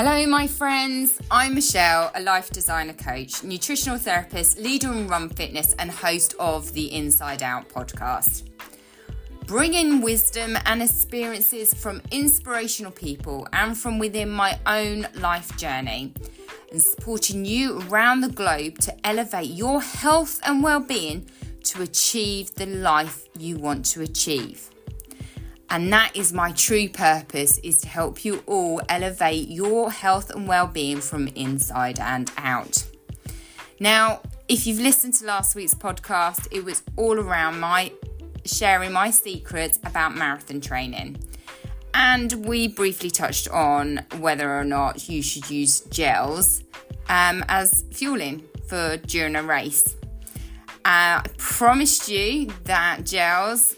Hello, my friends. I'm Michelle, a life designer coach, nutritional therapist, leader in Run Fitness, and host of the Inside Out podcast. Bringing wisdom and experiences from inspirational people and from within my own life journey, and supporting you around the globe to elevate your health and well-being to achieve the life you want to achieve. And that is my true purpose, is to help you all elevate your health and well-being from inside and out. Now, if you've listened to last week's podcast, it was all around my sharing my secrets about marathon training. And we briefly touched on whether or not you should use gels as fueling for during a race. I promised you that gels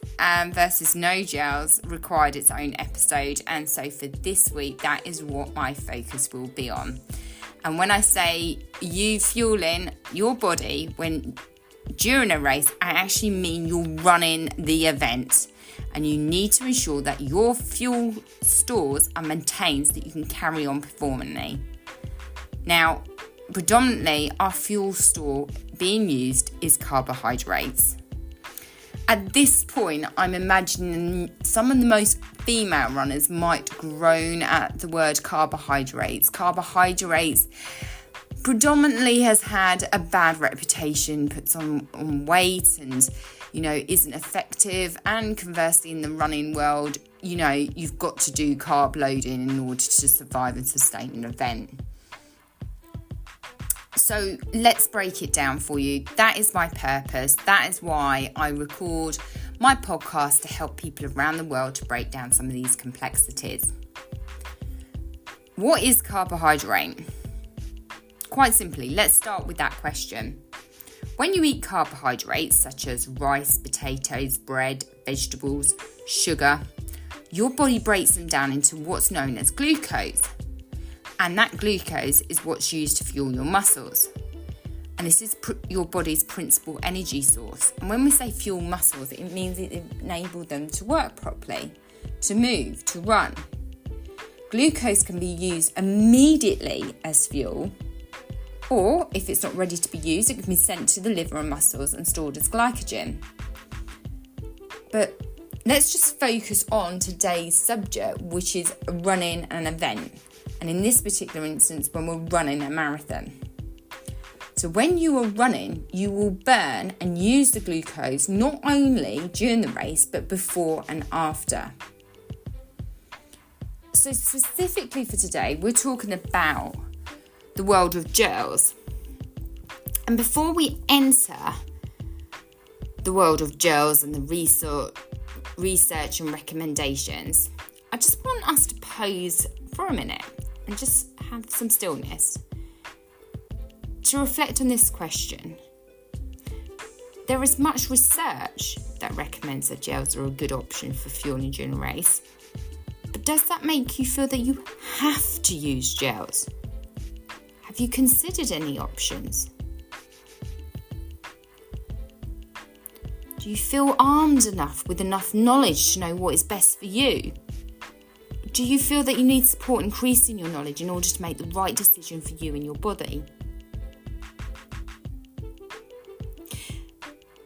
versus no gels required its own episode, and so for this week that is what my focus will be on. And when I say you fueling your body during a race, I actually mean you're running the event, and you need to ensure that your fuel stores are maintained so that you can carry on performing. Now, predominantly our fuel store being used is carbohydrates. At this point, I'm imagining some of the most female runners might groan at the word carbohydrates. Carbohydrates predominantly has had a bad reputation, puts on weight and, isn't effective. And conversely, in the running world, you've got to do carb loading in order to survive and sustain an event. So let's break it down for you. That is my purpose. That is why I record my podcast, to help people around the world to break down some of these complexities. What is carbohydrate? Quite simply, let's start with that question. When you eat carbohydrates such as rice, potatoes, bread, vegetables, sugar, your body breaks them down into what's known as glucose. And that glucose is what's used to fuel your muscles. And this is your body's principal energy source. And when we say fuel muscles, it means it enables them to work properly, to move, to run. Glucose can be used immediately as fuel, or if it's not ready to be used, it can be sent to the liver and muscles and stored as glycogen. But let's just focus on today's subject, which is running an event. And in this particular instance, when we're running a marathon. So when you are running, you will burn and use the glucose not only during the race, but before and after. So specifically for today, we're talking about the world of gels. And before we enter the world of gels and the research and recommendations, I just want us to pause for a minute and just have some stillness to reflect on this question. There is much research that recommends that gels are a good option for fueling during a race, but does that make you feel that you have to use gels? Have you considered any options? Do you feel armed enough with enough knowledge to know what is best for you? Do you feel that you need support increasing your knowledge in order to make the right decision for you and your body?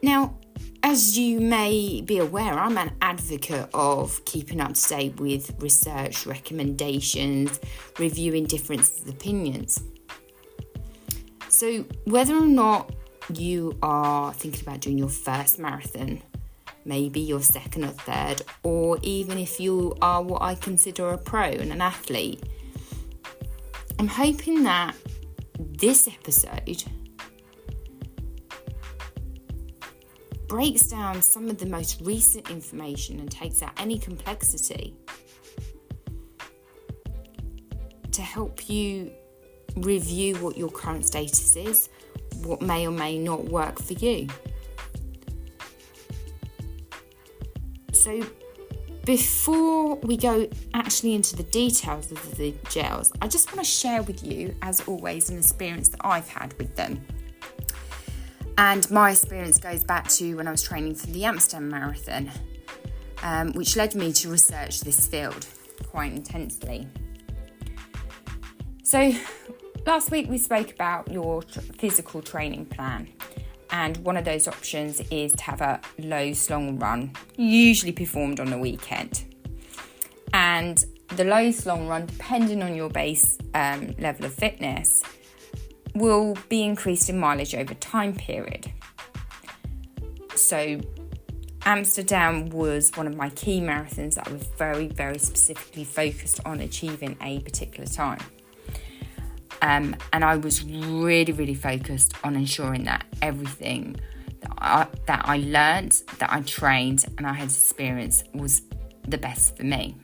Now, as you may be aware, I'm an advocate of keeping up to date with research, recommendations, reviewing differences of opinions. So whether or not you are thinking about doing your first marathon, maybe your second or third, or even if you are what I consider a pro and an athlete, I'm hoping that this episode breaks down some of the most recent information and takes out any complexity to help you review what your current status is, what may or may not work for you. So before we go actually into the details of the gels, I just want to share with you, as always, an experience that I've had with them. And my experience goes back to when I was training for the Amsterdam Marathon, which led me to research this field quite intensely. So last week we spoke about your physical training plan, and one of those options is to have a low slung run, usually performed on a weekend. And the low slung run, depending on your base level of fitness, will be increased in mileage over time period. So Amsterdam was one of my key marathons that I was very, very specifically focused on achieving a particular time. And I was really, really focused on ensuring that everything that I learned, that I trained and I had experienced was the best for me.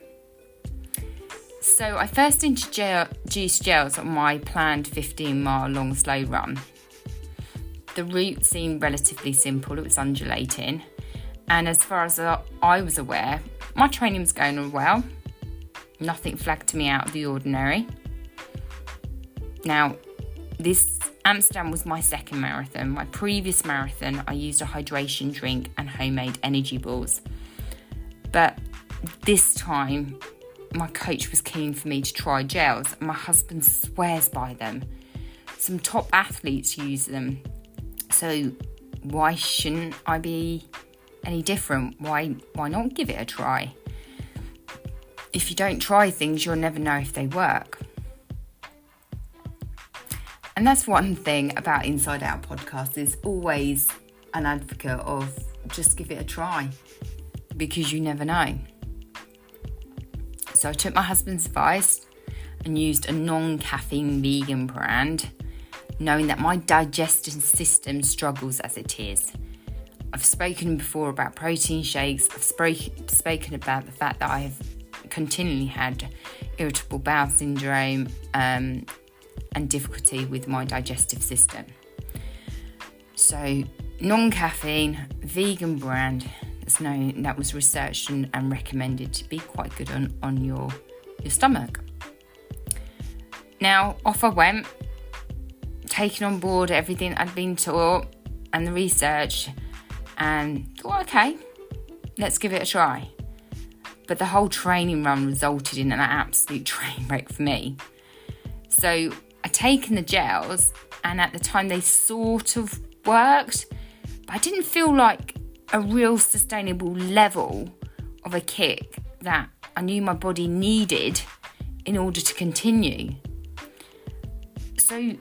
So I first introduced gels on my planned 15-mile long slow run. The route seemed relatively simple, it was undulating. And as far as I was aware, my training was going on well. Nothing flagged me out of the ordinary. Now, this Amsterdam was my second marathon. My previous marathon, I used a hydration drink and homemade energy balls. But this time, my coach was keen for me to try gels, and my husband swears by them. Some top athletes use them. So why shouldn't I be any different? Why not give it a try? If you don't try things, you'll never know if they work. And that's one thing about Inside Out podcast, is always an advocate of just give it a try, because you never know. So I took my husband's advice and used a non-caffeine vegan brand, knowing that my digestive system struggles as it is. I've spoken before about protein shakes. I've spoken about the fact that I have continually had irritable bowel syndrome and difficulty with my digestive system. So non-caffeine, vegan brand, that was researched and recommended to be quite good on your stomach. Now off I went, taking on board everything I'd been taught and the research, and thought, okay, let's give it a try. But the whole training run resulted in an absolute train wreck for me. So I'd taken the gels, and at the time they sort of worked, but I didn't feel like a real sustainable level of a kick that I knew my body needed in order to continue. So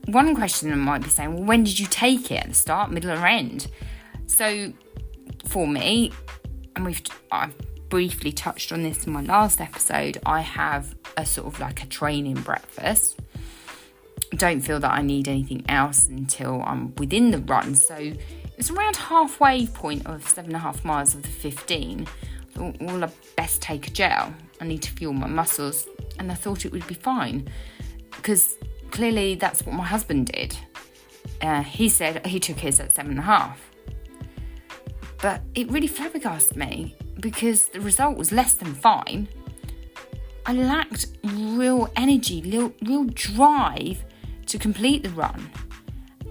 one question I might be saying, well, when did you take it? At the start, middle or end? So for me, and I've briefly touched on this in my last episode, I have a sort of like a training breakfast. Don't feel that I need anything else until I'm within the run. So it's around halfway point of 7.5 miles of the 15. I thought, well, I'd best take a gel. I need to fuel my muscles. And I thought it would be fine, because clearly that's what my husband did. He said he took his at 7.5. But it really flabbergasted me, because the result was less than fine. I lacked real energy, real drive to complete the run.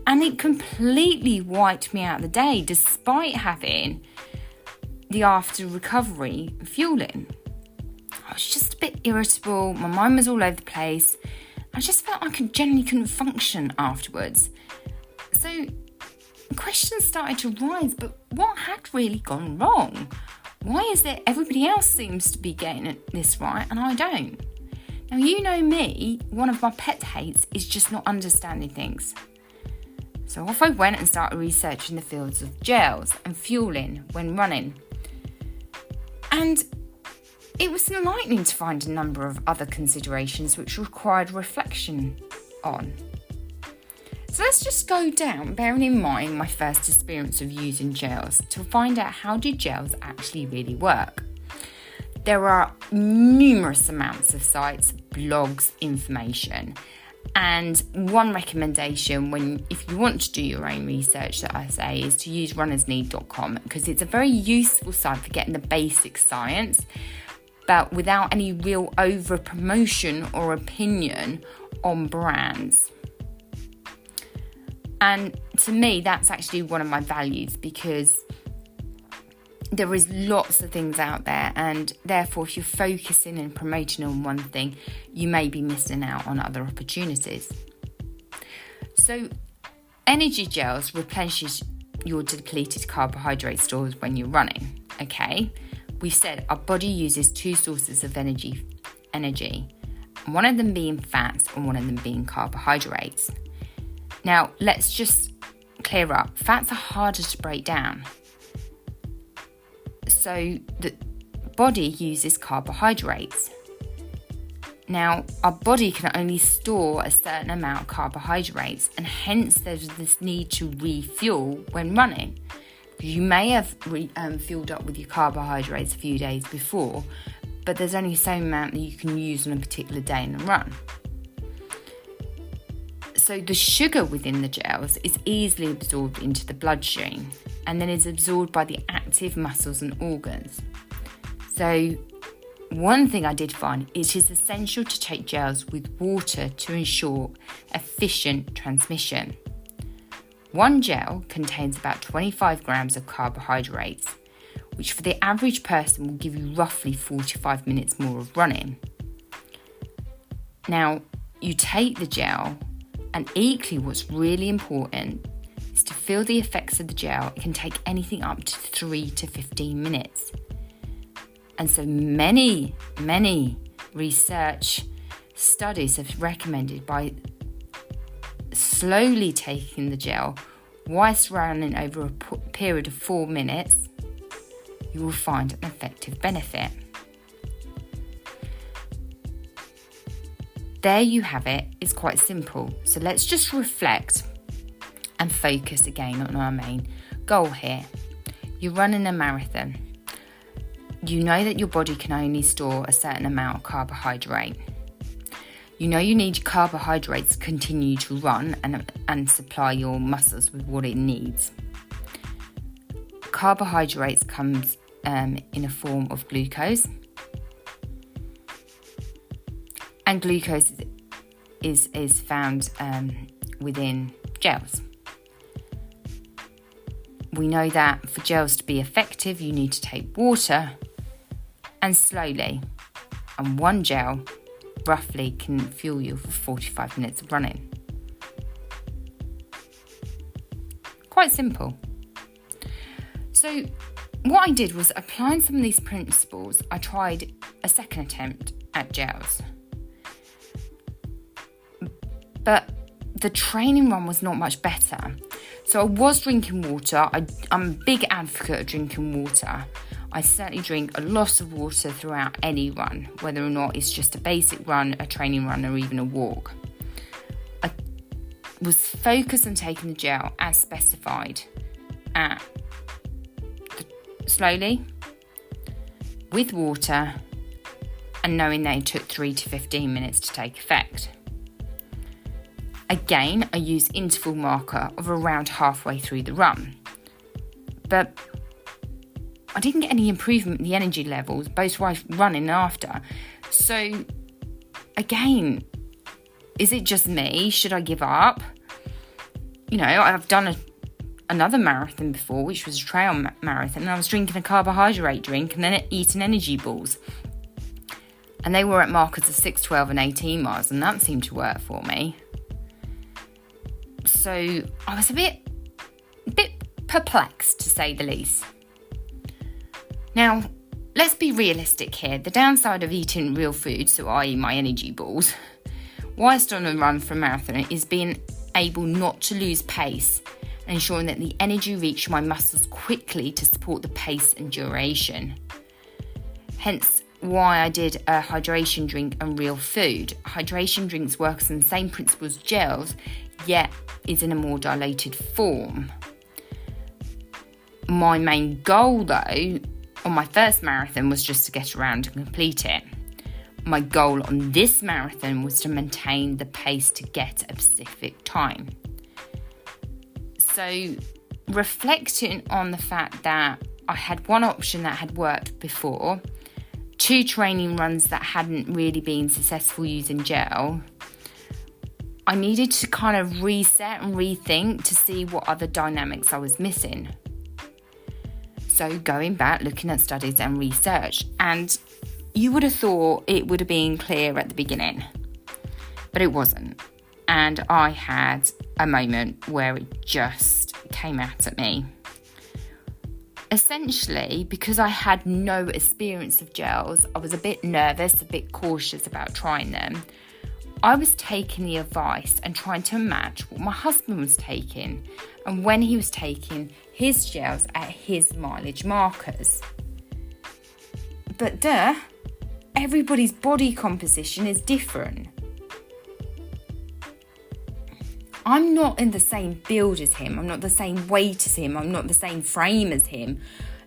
And it completely wiped me out of the day, despite having the after recovery fueling. I was just a bit irritable. My mind was all over the place. I just felt like I generally couldn't function afterwards. So questions started to rise, but what had really gone wrong? Why is it everybody else seems to be getting this right and I don't? Now, you know me, one of my pet hates is just not understanding things. So off I went and started researching the fields of gels and fueling when running. And it was enlightening to find a number of other considerations which required reflection on. So let's just go down, bearing in mind my first experience of using gels, to find out how do gels actually really work. There are numerous amounts of sites, blogs, information. And one recommendation, if you want to do your own research, that I say, is to use runnersneed.com, because it's a very useful site for getting the basic science, but without any real over promotion or opinion on brands. And to me, that's actually one of my values, because there is lots of things out there, and therefore if you're focusing and promoting on one thing, you may be missing out on other opportunities. So energy gels replenishes your depleted carbohydrate stores when you're running. Okay, we've said our body uses two sources of energy, one of them being fats and one of them being carbohydrates. Now let's just clear up, fats are harder to break down. So the body uses carbohydrates. Now, our body can only store a certain amount of carbohydrates, and hence there's this need to refuel when running. You may have filled up with your carbohydrates a few days before, but there's only so amount that you can use on a particular day in a run. So the sugar within the gels is easily absorbed into the bloodstream and then is absorbed by the active muscles and organs. So one thing I did find, it is essential to take gels with water to ensure efficient transmission. One gel contains about 25 grams of carbohydrates, which for the average person will give you roughly 45 minutes more of running. Now, you take the gel, and equally what's really important is to feel the effects of the gel. It can take anything up to 3 to 15 minutes. And so many research studies have recommended by slowly taking the gel whilst running over a period of 4 minutes, you will find an effective benefit. There you have it. It's quite simple. So let's just reflect and focus again on our main goal here. You're running a marathon. You know that your body can only store a certain amount of carbohydrate. You know you need carbohydrates to continue to run and supply your muscles with what it needs. Carbohydrates comes in a form of glucose. And glucose is found within gels. We know that for gels to be effective, you need to take water and slowly. And one gel roughly can fuel you for 45 minutes of running. Quite simple. So what I did was applying some of these principles. I tried a second attempt at gels. But the training run was not much better. So I was drinking water. I'm a big advocate of drinking water. I certainly drink a lot of water throughout any run, whether or not it's just a basic run, a training run, or even a walk. I was focused on taking the gel as specified slowly, with water, and knowing that it took 3 to 15 minutes to take effect. Again, I use interval marker of around halfway through the run. But I didn't get any improvement in the energy levels, both while running and after. So, again, is it just me? Should I give up? You know, I've done another marathon before, which was a trail marathon, and I was drinking a carbohydrate drink and then eating energy balls. And they were at markers of 6, 12 and 18 miles, and that seemed to work for me. So I was a bit perplexed, to say the least. Now, let's be realistic here. The downside of eating real food, so i.e. my energy balls, whilst on a run for a marathon, is being able not to lose pace and ensuring that the energy reached my muscles quickly to support the pace and duration. Hence why I did a hydration drink and real food. Hydration drinks works on the same principle as gels, yet is in a more dilated form. My main goal, though, on my first marathon was just to get around and complete it. My goal on this marathon was to maintain the pace to get a specific time. So, reflecting on the fact that I had one option that had worked before, 2 training runs that hadn't really been successful using gel, I needed to kind of reset and rethink to see what other dynamics I was missing. So going back, looking at studies and research, and you would have thought it would have been clear at the beginning, but it wasn't. And I had a moment where it just came out at me. Essentially, because I had no experience of gels, I was a bit nervous, a bit cautious about trying them. I was taking the advice and trying to match what my husband was taking and when he was taking his gels at his mileage markers. But everybody's body composition is different. I'm not in the same build as him. I'm not the same weight as him. I'm not the same frame as him.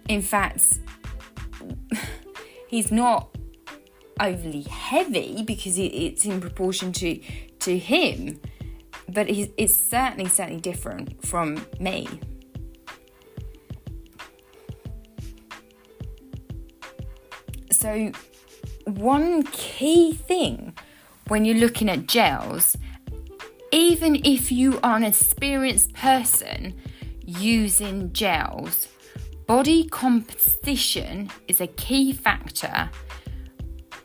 In fact, he's not overly heavy because it's in proportion to him. But it's certainly different from me. So one key thing when you're looking at gels, even if you are an experienced person using gels, body composition is a key factor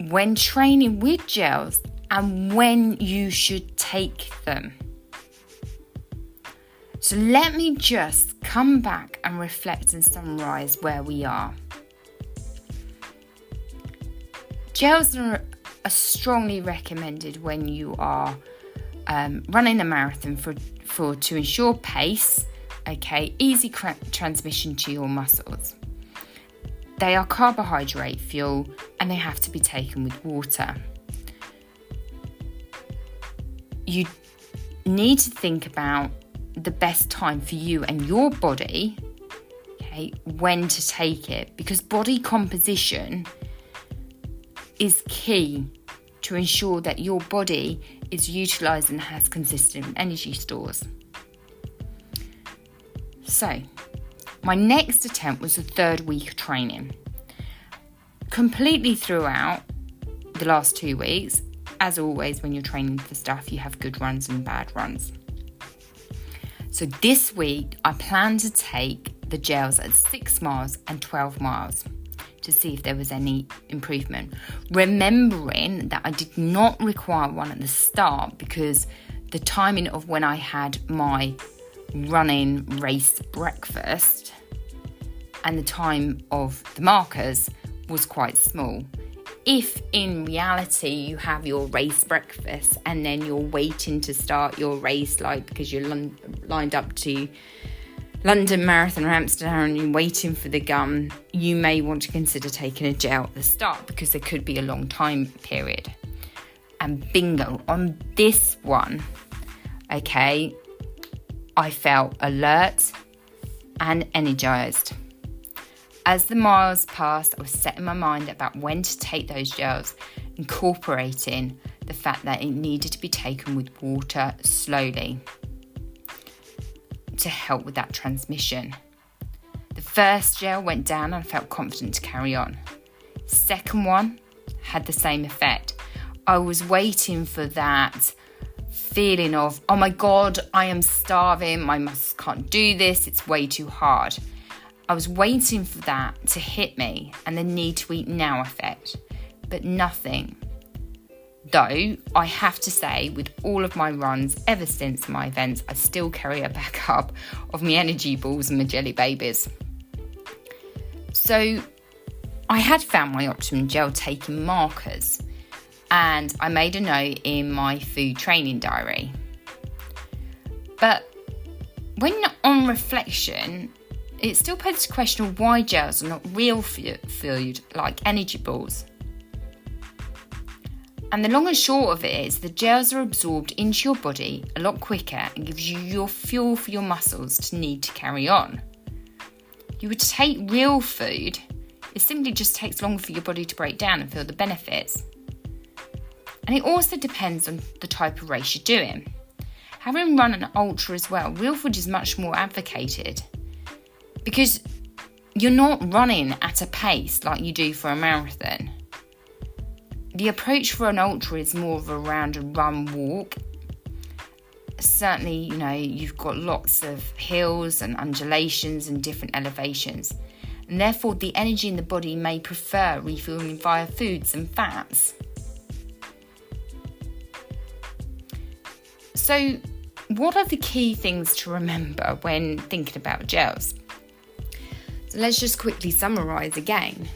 when training with gels and when you should take them. So let me just come back and reflect and summarise where we are. Gels are strongly recommended when you are running a marathon to ensure pace, easy transmission to your muscles. They are carbohydrate fuel and they have to be taken with water. You need to think about the best time for you and your body, when to take it, because body composition is key to ensure that your body is utilised and has consistent energy stores. So, my next attempt was the third week of training. Completely throughout the last 2 weeks, as always when you're training for stuff, you have good runs and bad runs. So this week, I plan to take the gels at 6 miles and 12 miles. To see if there was any improvement. Remembering that I did not require one at the start because the timing of when I had my running race breakfast and the time of the markers was quite small. If in reality you have your race breakfast and then you're waiting to start your race, because you're lined up to London Marathon or Amsterdam and you're waiting for the gun, you may want to consider taking a gel at the start because there could be a long time period. And bingo, on this one, I felt alert and energised. As the miles passed, I was setting my mind about when to take those gels, incorporating the fact that it needed to be taken with water slowly to help with that transmission. The first gel went down and I felt confident to carry on. Second one had the same effect. I was waiting for that feeling of, oh my God, I am starving, my muscles can't do this, it's way too hard. I was waiting for that to hit me and the need to eat now effect, but nothing. Though, I have to say, with all of my runs ever since my events, I still carry a backup of my energy balls and my jelly babies. So, I had found my optimum gel taking markers and I made a note in my food training diary. But when on reflection, it still begs the question of why gels are not real food like energy balls. And the long and short of it is the gels are absorbed into your body a lot quicker and gives you your fuel for your muscles to need to carry on. You would take real food, it simply just takes longer for your body to break down and feel the benefits. And it also depends on the type of race you're doing. Having run an ultra as well, real food is much more advocated because you're not running at a pace like you do for a marathon. The approach for an ultra is more of a round and run walk. Certainly, you've got lots of hills and undulations and different elevations. and therefore the energy in the body may prefer refueling via foods and fats. So, what are the key things to remember when thinking about gels? So let's just quickly summarise again.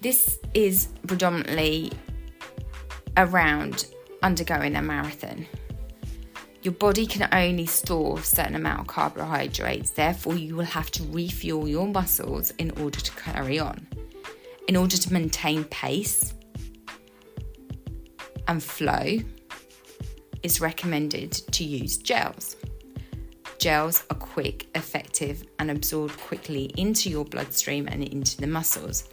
This is predominantly around undergoing a marathon. Your body can only store a certain amount of carbohydrates, therefore you will have to refuel your muscles in order to carry on. In order to maintain pace and flow, it's recommended to use gels. Gels are quick, effective, and absorb quickly into your bloodstream and into the muscles.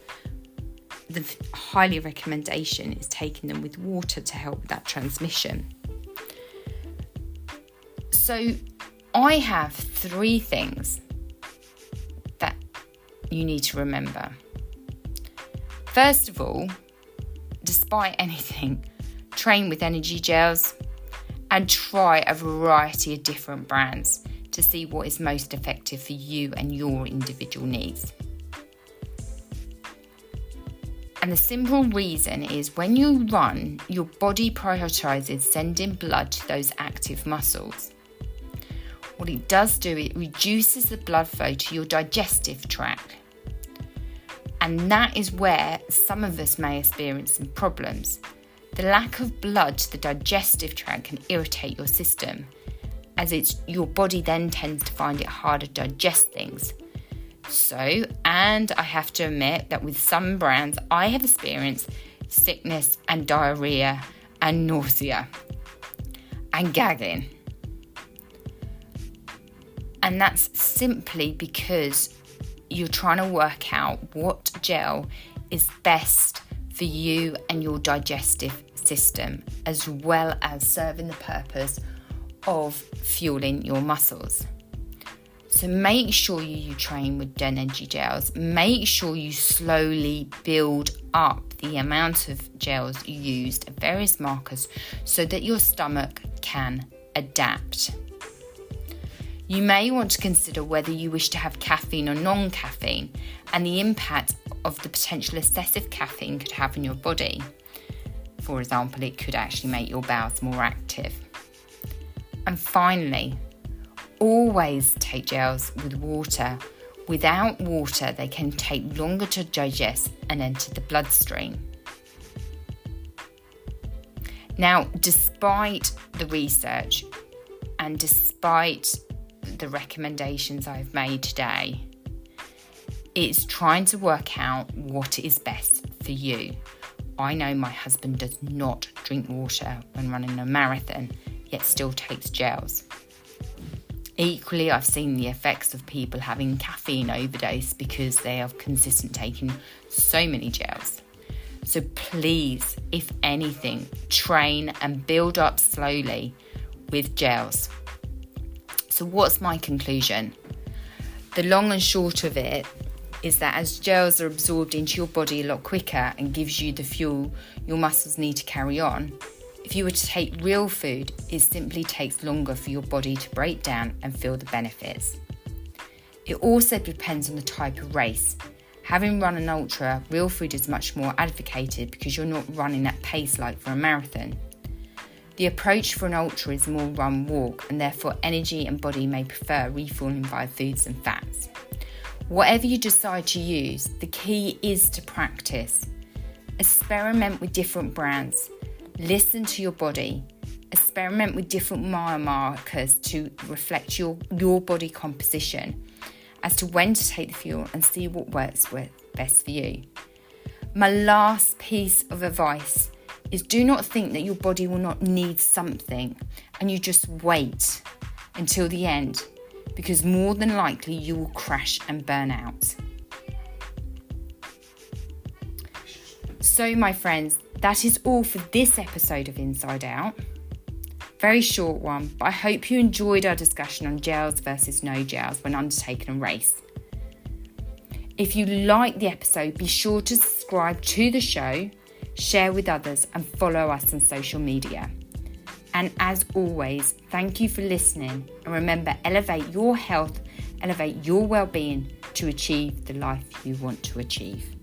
The highly recommendation is taking them with water to help with that transmission. So I have 3 things that you need to remember. First of all, despite anything, train with energy gels and try a variety of different brands to see what is most effective for you and your individual needs. And the simple reason is when you run, your body prioritizes sending blood to those active muscles. What it does do, it reduces the blood flow to your digestive tract. And that is where some of us may experience some problems. The lack of blood to the digestive tract can irritate your system, as your body then tends to find it harder to digest things. So, and I have to admit that with some brands, I have experienced sickness and diarrhea and nausea and gagging. And that's simply because you're trying to work out what gel is best for you and your digestive system, as well as serving the purpose of fueling your muscles. So make sure you train with energy gels. Make sure you slowly build up the amount of gels you used at various markers so that your stomach can adapt. You may want to consider whether you wish to have caffeine or non-caffeine and the impact of the potential excessive caffeine could have on your body. For example, it could actually make your bowels more active. And finally, always take gels with water. Without water, they can take longer to digest and enter the bloodstream. Now, despite the research and despite the recommendations I've made today, it's trying to work out what is best for you. I know my husband does not drink water when running a marathon, yet still takes gels. Equally, I've seen the effects of people having caffeine overdose because they are consistent taking so many gels. So please, if anything, train and build up slowly with gels. So what's my conclusion? The long and short of it is that as gels are absorbed into your body a lot quicker and gives you the fuel your muscles need to carry on, if you were to take real food, it simply takes longer for your body to break down and feel the benefits. It also depends on the type of race. Having run an ultra, real food is much more advocated because you're not running at pace like for a marathon. The approach for an ultra is more run-walk, and therefore energy and body may prefer refueling via foods and fats. Whatever you decide to use, the key is to practice. Experiment with different brands. Listen to your body. Experiment with different mile markers to reflect your body composition as to when to take the fuel and see what works best for you. My last piece of advice is do not think that your body will not need something and you just wait until the end, because more than likely you will crash and burn out. So my friends, that is all for this episode of Inside Out. Very short one, but I hope you enjoyed our discussion on gels versus no gels when undertaking a race. If you liked the episode, be sure to subscribe to the show, share with others and follow us on social media. And as always, thank you for listening, and remember, elevate your health elevate your well-being to achieve the life you want to achieve.